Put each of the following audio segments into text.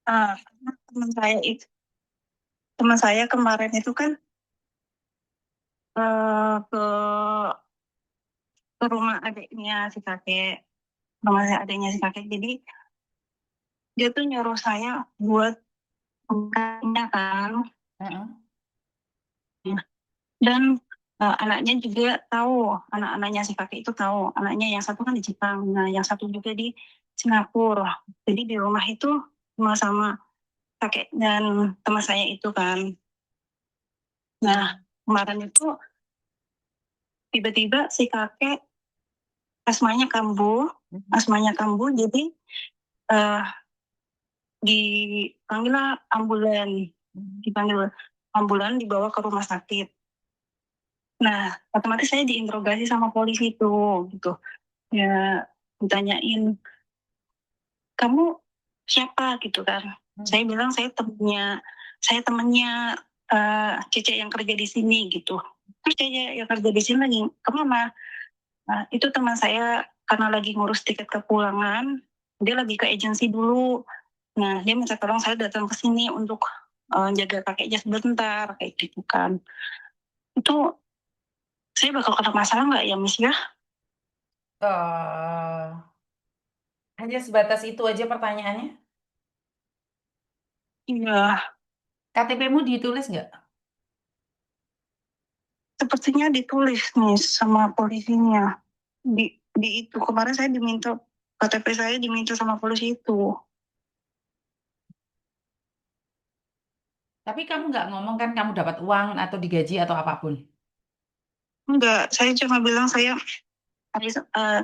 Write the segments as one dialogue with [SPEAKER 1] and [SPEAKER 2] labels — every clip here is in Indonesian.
[SPEAKER 1] Karena teman saya kemarin itu kan ke rumah adiknya si kakek, rumah adiknya si kakek. Jadi dia tuh nyuruh saya buat bukannya kan.
[SPEAKER 2] Heeh.
[SPEAKER 1] Dan anaknya juga tahu, anak-anaknya si kakek itu tahu. Anaknya yang satu kan di Jepang, nah yang satu juga di Singapura. Jadi di rumah itu cuma sama kakek dan teman saya itu kan. Nah, kemarin itu tiba-tiba si kakek asmanya kambuh, jadi eh, dipanggil ambulan, dipanggil ambulan dibawa ke rumah sakit. Nah, otomatis saya diinterogasi sama polisi tuh, gitu. Ya, ditanyain, kamu siapa gitu kan? Saya bilang saya temennya Cece yang kerja di sini gitu. Terus Cece yang kerja di sini lagi kemana? Nah, itu teman saya karena lagi ngurus tiket kepulangan, dia lagi ke agensi dulu. Nah, dia minta tolong saya datang ke sini untuk jaga kakeknya sebentar, kayak gitu kan. Itu saya bakal kena masalah nggak ya, Miss ya?
[SPEAKER 2] Eh, hanya sebatas itu aja pertanyaannya.
[SPEAKER 1] Iya,
[SPEAKER 2] KTP-mu ditulis nggak?
[SPEAKER 1] sepertinya ditulis nih sama polisinya. Di itu kemarin saya diminta KTP saya diminta sama polisi itu.
[SPEAKER 2] Tapi kamu nggak ngomong kan kamu dapat uang atau digaji atau apapun.
[SPEAKER 1] Enggak, saya cuma bilang saya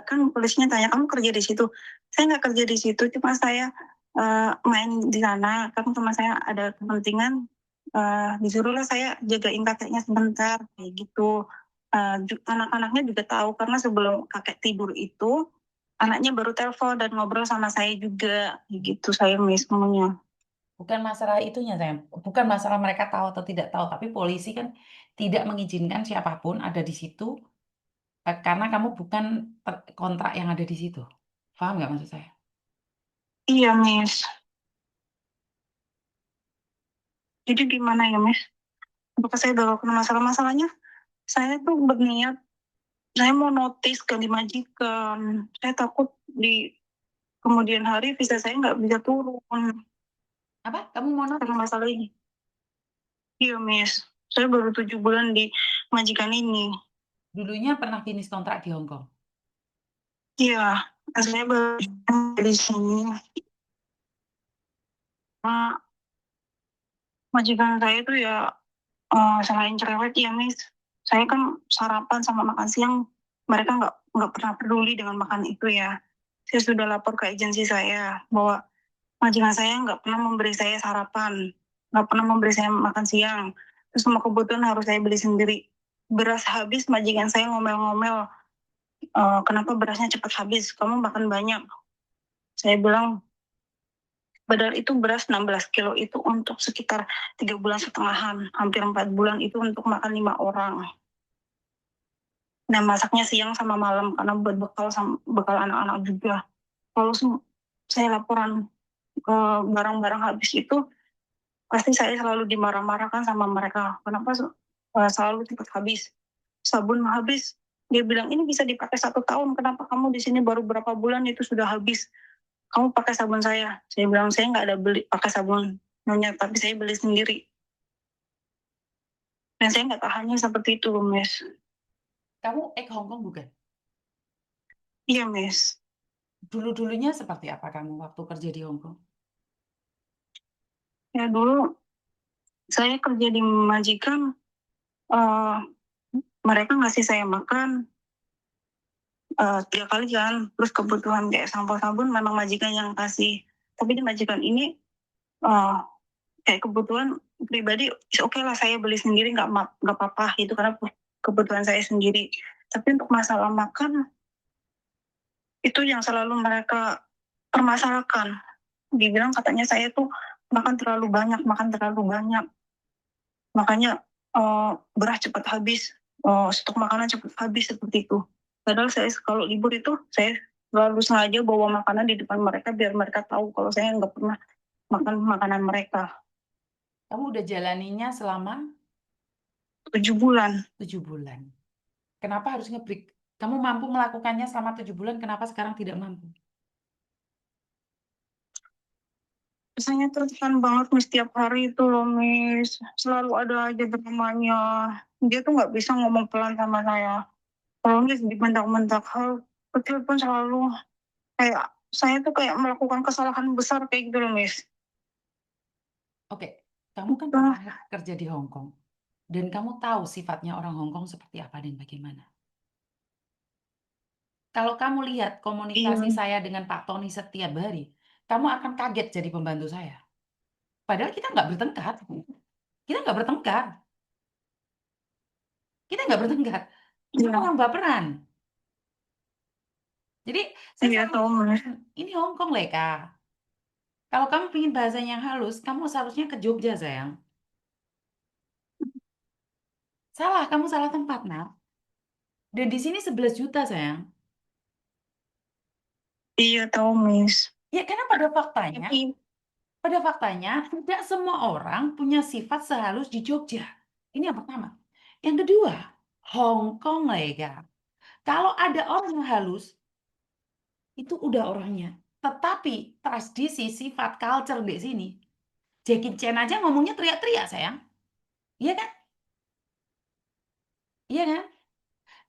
[SPEAKER 1] kan polisinya tanya kamu kerja di situ. Saya nggak kerja di situ, cuma saya main di sana. Kan teman saya ada kepentingan, disuruhlah saya jagain kakeknya sebentar, kayak gitu. Anak-anaknya juga tahu karena sebelum kakek tidur itu anaknya baru telepon dan ngobrol sama saya juga, kayak gitu saya miss ngomongnya.
[SPEAKER 2] Bukan masalah itunya, saya. Bukan masalah mereka tahu atau tidak tahu, tapi polisi kan tidak mengizinkan siapapun ada di situ karena kamu bukan kontrak yang ada di situ. Paham nggak maksud saya?
[SPEAKER 1] Iya miss. Jadi gimana ya miss? Apakah saya bakal kena masalah-masalahnya? Saya tuh berniat, saya mau notis ganti majikan. Saya takut di kemudian hari visa saya nggak bisa turun
[SPEAKER 2] Apa? Kamu mau
[SPEAKER 1] karena
[SPEAKER 2] notis?
[SPEAKER 1] masalah ini. Iya, Miss. Saya baru 7 bulan di majikan ini.
[SPEAKER 2] Dulunya pernah finish kontrak di Hong Kong.
[SPEAKER 1] Iya, saya baru di sini. Nah, majikan saya itu ya selain cerewet ya, Miss. Saya kan sarapan sama makan siang, mereka nggak pernah peduli dengan makan itu ya. Saya sudah lapor ke agensi saya bahwa majikan saya nggak pernah memberi saya sarapan, nggak pernah memberi saya makan siang. Terus semua kebutuhan harus saya beli sendiri. Beras habis, majikan saya ngomel-ngomel, kenapa berasnya cepat habis? Kamu makan banyak. Saya bilang, padahal itu beras 16 kilo itu untuk sekitar 3 bulan setengahan, hampir 4 bulan itu untuk makan 5 orang. Nah, masaknya siang sama malam karena buat bekal sama bekal anak-anak juga. Kalau saya laporan ke barang-barang habis itu, pasti saya selalu dimarah-marahkan sama mereka. Kenapa selalu cepat habis? Sabun habis. Dia bilang ini bisa dipakai 1 tahun. Kenapa kamu di sini baru berapa bulan itu sudah habis? Kamu pakai sabun saya. Saya bilang saya nggak ada beli pakai sabun nyonya, tapi saya beli sendiri. Dan saya nggak tahannya seperti itu, Mes.
[SPEAKER 2] Kamu Hong Kong bukan?
[SPEAKER 1] Iya, Mes.
[SPEAKER 2] Dulu-dulunya seperti apa kamu waktu kerja di Hong Kong?
[SPEAKER 1] Ya dulu saya kerja di majikan, eh, mereka ngasih saya makan 3 kali kan. Terus kebutuhan kayak sampo sabun memang majikan yang kasih. Tapi di majikan ini eh, kayak kebutuhan pribadi, oke lah saya beli sendiri nggak apa-apa gitu karena kebutuhan saya sendiri. Tapi untuk masalah makan itu yang selalu mereka permasalahkan. Dibilang katanya saya tuh makan terlalu banyak, makanya beras cepat habis, stok makanan cepat habis seperti itu. Padahal saya kalau libur itu saya selalu sengaja bawa makanan di depan mereka biar mereka tahu kalau saya nggak pernah makan makanan mereka.
[SPEAKER 2] Kamu udah jalaninya selama
[SPEAKER 1] 7 bulan.
[SPEAKER 2] 7 bulan. Kenapa harus nge-break? Kamu mampu melakukannya selama 7 bulan, kenapa sekarang tidak mampu?
[SPEAKER 1] Rasanya tertekan banget Miss tiap hari itu loh Miss. Selalu ada aja dramanya. Dia tuh nggak bisa ngomong pelan sama saya. Kalau Miss dibentak-bentak hal kecil pun selalu kayak saya tuh kayak melakukan kesalahan besar kayak gitu loh Miss.
[SPEAKER 2] Oke, kamu kan
[SPEAKER 1] Nah,
[SPEAKER 2] pernah kerja di Hong Kong. Dan kamu tahu sifatnya orang Hong Kong seperti apa dan bagaimana. Kalau kamu lihat
[SPEAKER 1] iya,
[SPEAKER 2] komunikasi saya dengan Pak Tony setiap hari, kamu akan kaget jadi pembantu saya. Padahal kita nggak bertengkar. Kita nggak bertengkar. Kita nggak bertengkar. Cuma
[SPEAKER 1] iya,
[SPEAKER 2] orang baperan. Jadi saya
[SPEAKER 1] iya
[SPEAKER 2] selalu
[SPEAKER 1] tahu Miss.
[SPEAKER 2] bilang, ini Hong Kong, Leka. Kalau kamu ingin bahasanya yang halus, kamu seharusnya ke Jogja, sayang. Salah, kamu salah tempat, nah. Dan di sini 11 juta, sayang.
[SPEAKER 1] Iya tahu Miss.
[SPEAKER 2] Ya, karena
[SPEAKER 1] Tapi
[SPEAKER 2] pada faktanya, tidak semua orang punya sifat sehalus di Jogja. Ini yang pertama. Yang kedua, Hong Kong, Leka. Kalau ada orang yang halus, itu udah orangnya. Tetapi tradisi, sifat, culture di sini, Jackie Chan aja ngomongnya teriak-teriak, sayang. Iya kan? Iya kan?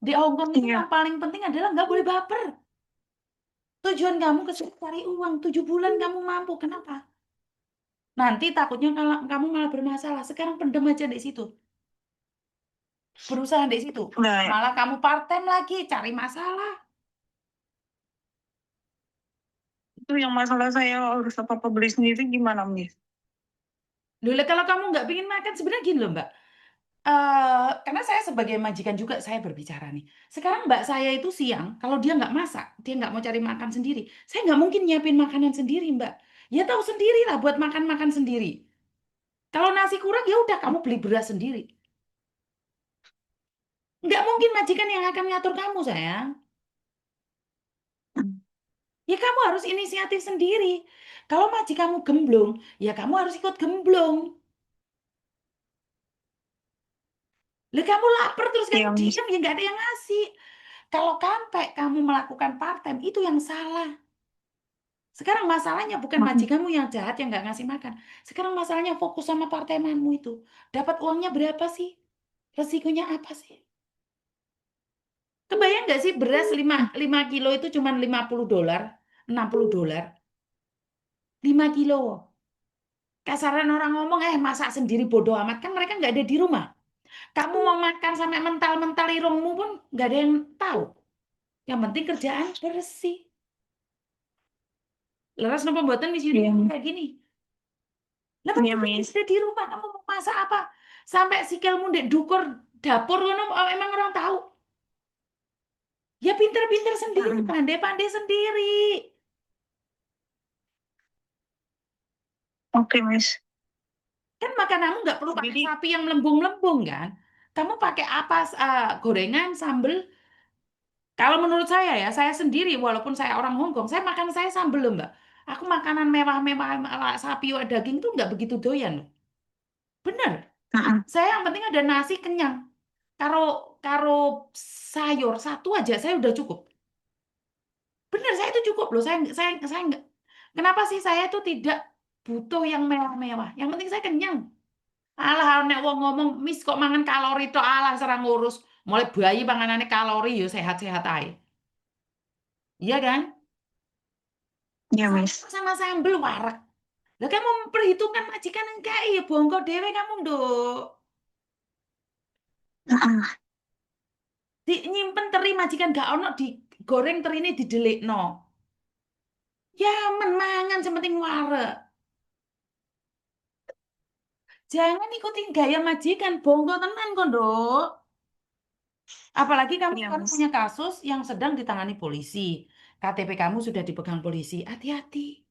[SPEAKER 2] Di Hong Kong itu yang
[SPEAKER 1] iya,
[SPEAKER 2] paling penting adalah nggak boleh baper. Tujuan kamu ke situ cari uang. 7 bulan kamu mampu. Kenapa? Nanti takutnya kalau kamu malah bermasalah. Sekarang pendem aja di situ. Berusaha di situ.
[SPEAKER 1] udah ya.
[SPEAKER 2] Malah kamu part time lagi, cari masalah.
[SPEAKER 1] Itu yang masalah saya harus apa-apa beli sendiri gimana Miss?
[SPEAKER 2] Loh, lah, kalau kamu nggak pengen makan, sebenarnya gini loh, Mbak. Karena saya sebagai majikan juga saya berbicara nih. Sekarang mbak saya itu siang, kalau dia nggak masak, dia nggak mau cari makan sendiri. Saya nggak mungkin nyiapin makanan sendiri, Mbak. Ya tahu sendiri lah buat makan-makan sendiri. Kalau nasi kurang ya udah kamu beli beras sendiri. Nggak mungkin majikan yang akan ngatur kamu, sayang. Ya kamu harus inisiatif sendiri. Kalau majikanmu gemblong, ya kamu harus ikut gemblong. Lah kamu lapar terus kamu
[SPEAKER 1] Iya Miss.
[SPEAKER 2] diam ya nggak ada yang ngasih. Kalau sampai kamu melakukan part time itu yang salah. Sekarang masalahnya bukan
[SPEAKER 1] Mm.
[SPEAKER 2] majikanmu yang jahat yang nggak ngasih makan. Sekarang masalahnya fokus sama part time-mu itu. Dapat uangnya berapa sih? Resikonya apa sih? Kebayang nggak sih beras 5 kilo itu cuma $50, $60. 5 kilo. Kasaran orang ngomong, masak sendiri bodoh amat. Kan mereka nggak ada di rumah. Kamu mau makan sampai mental-mental irungmu pun nggak ada yang tahu. Yang penting kerjaan bersih. Leras nopo mboten Miss Yuni
[SPEAKER 1] Iya,
[SPEAKER 2] kayak gini. Lah
[SPEAKER 1] iya
[SPEAKER 2] maksudnya
[SPEAKER 1] Miss.
[SPEAKER 2] ada di rumah kamu mau masak apa? Sampai sikilmu ndek dukur dapur ngono emang orang tahu. Ya pinter-pinter sendiri,
[SPEAKER 1] Mm.
[SPEAKER 2] pandai-pandai sendiri.
[SPEAKER 1] Oke Miss.
[SPEAKER 2] Kan makananmu nggak perlu pakai
[SPEAKER 1] Jadi,
[SPEAKER 2] sapi yang melembung-melembung kan? Kamu pakai apa? Gorengan, sambel. Kalau menurut saya ya, saya sendiri walaupun saya orang Hong Kong, saya makan saya sambel loh Mbak. Aku makanan mewah-mewah ala sapi daging tuh nggak begitu doyan loh. Bener.
[SPEAKER 1] mm-mm.
[SPEAKER 2] Saya yang penting ada nasi kenyang. Karo karo sayur satu aja saya udah cukup. Bener, saya itu cukup loh. Saya nggak. Kenapa sih saya itu tidak butuh yang mewah-mewah? Yang penting saya kenyang. Alah, nek wong ngomong, Miss kok mangan kalori tok alah serang ngurus. Mulai bayi panganane kalori yo sehat-sehat aja. Iya kan?
[SPEAKER 1] Iya Miss.
[SPEAKER 2] Sama sambel warak. Lah kamu memperhitungkan majikan enggak iya bongko dewe kamu nduk.
[SPEAKER 1] Mm-mm.
[SPEAKER 2] Di nyimpen teri majikan gak ono digoreng terine didelikno. Ya men mangan sementing warek. Jangan ikutin gaya majikan, bongko tenan kok, Nduk. Apalagi kamu
[SPEAKER 1] Iya
[SPEAKER 2] sekarang
[SPEAKER 1] Miss.
[SPEAKER 2] punya kasus yang sedang ditangani polisi. KTP kamu sudah dipegang polisi. Hati-hati.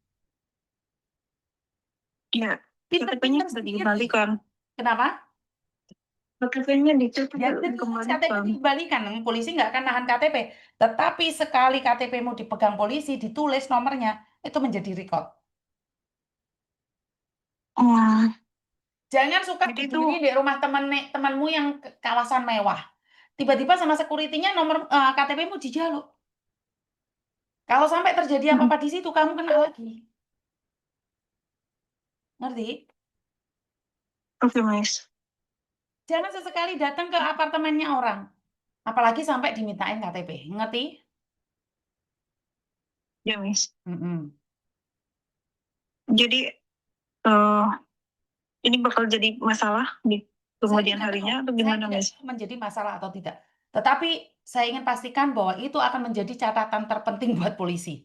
[SPEAKER 1] Iya. KTP-nya
[SPEAKER 2] Pinter-pinter
[SPEAKER 1] sudah
[SPEAKER 2] sendiri.
[SPEAKER 1] dikembalikan.
[SPEAKER 2] Kenapa?
[SPEAKER 1] KTP-nya dicek
[SPEAKER 2] Ya
[SPEAKER 1] sudah
[SPEAKER 2] jelas KTP
[SPEAKER 1] dikembalikan.
[SPEAKER 2] dikembalikan. Polisi nggak akan nahan KTP. Tetapi sekali KTP-mu dipegang polisi, ditulis nomornya, itu menjadi record.
[SPEAKER 1] Hmm,
[SPEAKER 2] Jangan suka
[SPEAKER 1] jadi itu,
[SPEAKER 2] berdiri di rumah temanmu yang kawasan mewah. Tiba-tiba sama security-nya nomor KTP-mu dijaluk. Kalau sampai terjadi
[SPEAKER 1] mm,
[SPEAKER 2] apa-apa di situ, kamu kena lagi. Ngerti?
[SPEAKER 1] oke Miss,
[SPEAKER 2] Jangan sesekali datang ke apartemennya orang. Apalagi sampai dimintain KTP. Ngerti?
[SPEAKER 1] ya Miss.
[SPEAKER 2] Mm-mm.
[SPEAKER 1] Jadi eh ini bakal jadi masalah di
[SPEAKER 2] Saya
[SPEAKER 1] kemudian
[SPEAKER 2] tidak tahu.
[SPEAKER 1] harinya atau
[SPEAKER 2] Saya
[SPEAKER 1] gimana
[SPEAKER 2] tidak
[SPEAKER 1] Miss?
[SPEAKER 2] tahu menjadi masalah atau tidak. Tetapi saya ingin pastikan bahwa itu akan menjadi catatan terpenting buat polisi.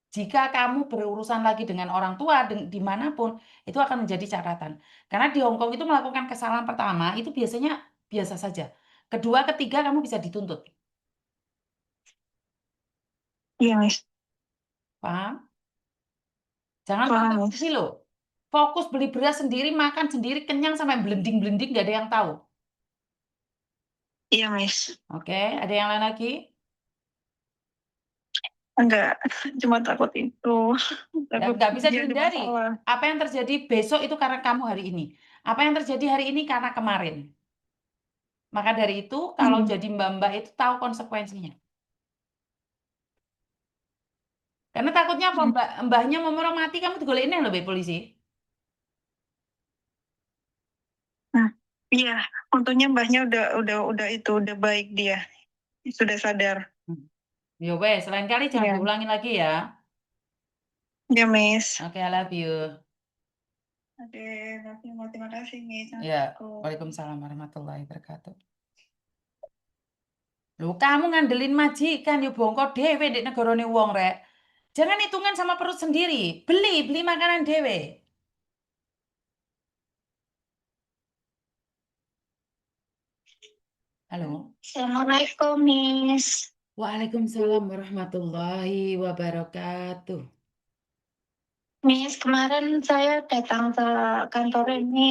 [SPEAKER 2] Jika kamu berurusan lagi dengan orang tua dimanapun, itu akan menjadi catatan. Karena di Hong Kong itu melakukan kesalahan pertama, itu biasanya biasa saja. Kedua, ketiga, kamu bisa dituntut.
[SPEAKER 1] Iya Miss,
[SPEAKER 2] Paham? Jangan
[SPEAKER 1] paham
[SPEAKER 2] kontribusi
[SPEAKER 1] Miss.
[SPEAKER 2] loh. Fokus beli beras sendiri, makan sendiri, kenyang sampai blending-blending, nggak ada yang tahu.
[SPEAKER 1] Iya Miss.
[SPEAKER 2] Oke, ada yang lain lagi?
[SPEAKER 1] Enggak, cuma takut itu,
[SPEAKER 2] Dan
[SPEAKER 1] takut
[SPEAKER 2] nggak bisa
[SPEAKER 1] dia ada
[SPEAKER 2] dihindari.
[SPEAKER 1] masalah.
[SPEAKER 2] Apa yang terjadi besok itu karena kamu hari ini. Apa yang terjadi hari ini karena kemarin. Maka dari itu, kalau
[SPEAKER 1] Hmm.
[SPEAKER 2] jadi mbak-mbak itu tahu konsekuensinya. Karena takutnya apa mbahnya mau mati, kamu digolekin loh, Be, polisi.
[SPEAKER 1] Nah, iya, untungnya mbahnya udah itu udah baik dia, sudah sadar.
[SPEAKER 2] Hmm. Yo wes, lain kali jangan
[SPEAKER 1] Iya,
[SPEAKER 2] diulangi lagi ya.
[SPEAKER 1] ya Miss.
[SPEAKER 2] Oke, I love you.
[SPEAKER 1] Oke, terima kasih Miss.
[SPEAKER 2] Ya,
[SPEAKER 1] Assalamualaikum.
[SPEAKER 2] Waalaikumsalam warahmatullahi wabarakatuh. Loh, kamu ngandelin majikan, yo bongko dewe di negarane wong rek. Jangan hitungan sama perut sendiri. Beli makanan dewe. Halo.
[SPEAKER 1] Assalamualaikum Miss.
[SPEAKER 2] Waalaikumsalam warahmatullahi wabarakatuh.
[SPEAKER 1] Miss, kemarin saya datang ke kantor ini